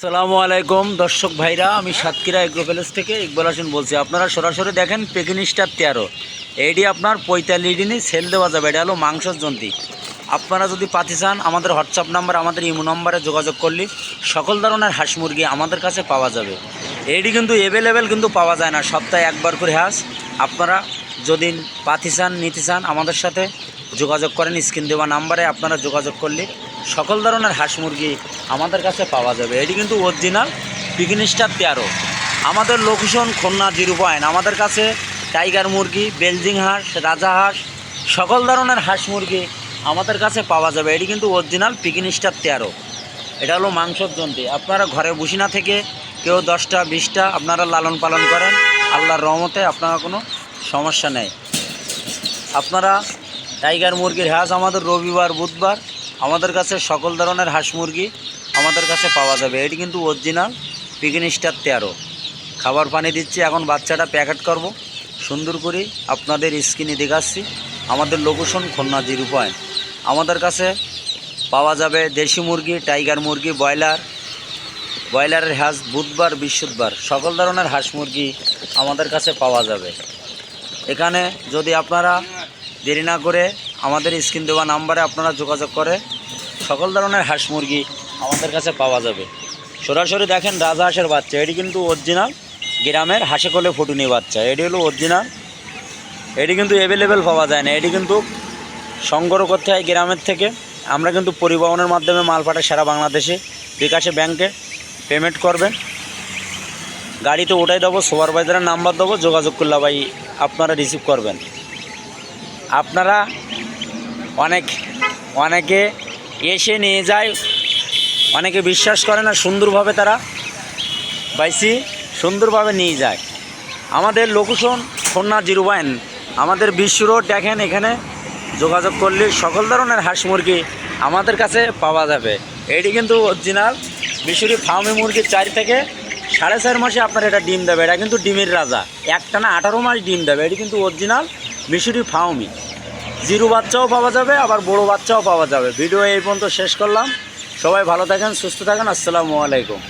আসসালামু আলাইকুম দর্শক ভাইরা, আমি সাতক্ষীরা এগ্রো প্যালেস থেকে ইকবাল হোসেন বলছি। আপনারা সরাসরি দেখেন পেকিং স্টার 13, এইটি আপনার 45 দিনই সেল দেওয়া যাবে। এটা হলো মাংসর জন্তি। আপনারা যদি পাতি চান, আমাদের হোয়াটসঅ্যাপ নাম্বার, আমাদের ইমো নাম্বারে যোগাযোগ করলে সকল ধরনের হাঁস মুরগি আমাদের কাছে পাওয়া যাবে। এইটি কিন্তু অ্যাভেলেবেল কিন্তু পাওয়া যায় না, সপ্তাহে একবার করে হাঁস। আপনারা যদি পাতি চান, নিতে চান, আমাদের সাথে যোগাযোগ করেন। স্ক্রিন দেওয়া নাম্বারে আপনারা যোগাযোগ করলে সকল ধরনের হাঁস মুরগি আমাদের কাছে পাওয়া যাবে। এটি কিন্তু অরিজিনাল পেকিং স্টার 13। আমাদের লোকেশন খুলনা 0 পয়েন্ট। আমাদের কাছে টাইগার মুরগি, বেলজিং হাঁস, রাজা হাঁস, সকল ধরনের হাঁস মুরগি আমাদের কাছে পাওয়া যাবে। এটি কিন্তু অরিজিনাল পেকিং স্টার 13। এটা হলো মাংসর জন্তি। আপনারা ঘরে বসে না থেকে কেউ 10টা 20টা আপনারা লালন পালন করেন, আল্লাহর রহমতে আপনারা কোনো সমস্যা নেই। আপনারা টাইগার মুরগির হাঁস আমাদের রবিবার বুধবার আমাদের কাছে সকল ধরনের হাঁস মুরগি আমাদের কাছে পাওয়া যাবে। এটি কিন্তু অরিজিনাল পেকিং স্টার 13। খাবার পানি দিচ্ছি, এখন বাচ্চাটা প্যাকেট করব সুন্দর করে আপনাদের স্ক্রিনে দেখাচ্ছি। আমাদের লোকেশন খুলনা 0 পয়েন্ট। আমাদের কাছে পাওয়া যাবে দেশি মুরগি, টাইগার মুরগি, ব্রয়লারের হাঁস বুধবার বৃহস্পতিবার সকল ধরনের হাঁস মুরগি আমাদের কাছে পাওয়া যাবে। এখানে যদি আপনারা দেরি না করে আমাদের স্ক্রিন দেওয়া নাম্বারে আপনারা যোগাযোগ করে সকল ধরনের হাঁস মুরগি আমাদের কাছে পাওয়া যাবে। সরাসরি দেখেন রাজা হাঁসের বাচ্চা। এটি কিন্তু অরিজিনাল গ্রামের হাঁসে কোলে ফুটুনি বাচ্চা। এটি হলো অরিজিনাল। এটি কিন্তু অ্যাভেলেবেল পাওয়া যায় না, এটি কিন্তু সংগ্রহ করতে হয় গ্রামের থেকে। আমরা কিন্তু পরিবহনের মাধ্যমে মাল পাঠাই সারা বাংলাদেশে। বিকাশে ব্যাংকে পেমেন্ট করবেন, গাড়িতে ওঠাই দেবো, সুপারভাইজারের নাম্বার দেবো, যোগাযোগ করলে ভাই আপনারা রিসিভ করবেন। আপনারা অনেকে এসে নিয়ে যায়, অনেকে বিশ্বাস করে না, সুন্দরভাবে তারা বাইসি সুন্দরভাবে নিয়ে যায়। আমাদের লোকেশন খুলনা 0 পয়েন্ট। আমাদের বিশ্ব রোড দেখেন, এখানে যোগাযোগ করলে সকল ধরনের হাঁস মুরগি আমাদের কাছে পাওয়া যাবে। এটি কিন্তু অরিজিনাল মিশরি ফার্মি মুরগি। 4 থেকে 4.5 মাসে আপনার এটা ডিম দেবে। এটা কিন্তু ডিমের রাজা, একটানা 18 মাস ডিম দেবে। এটি কিন্তু অরিজিনাল মিশরি ফার্মি। 0 বাচ্চাও পাওয়া যাবে, আবার বড় বাচ্চাও পাওয়া যাবে। ভিডিও এই পর্যন্ত শেষ করলাম। সবাই ভালো থাকেন, সুস্থ থাকেন। আসসালামু আলাইকুম।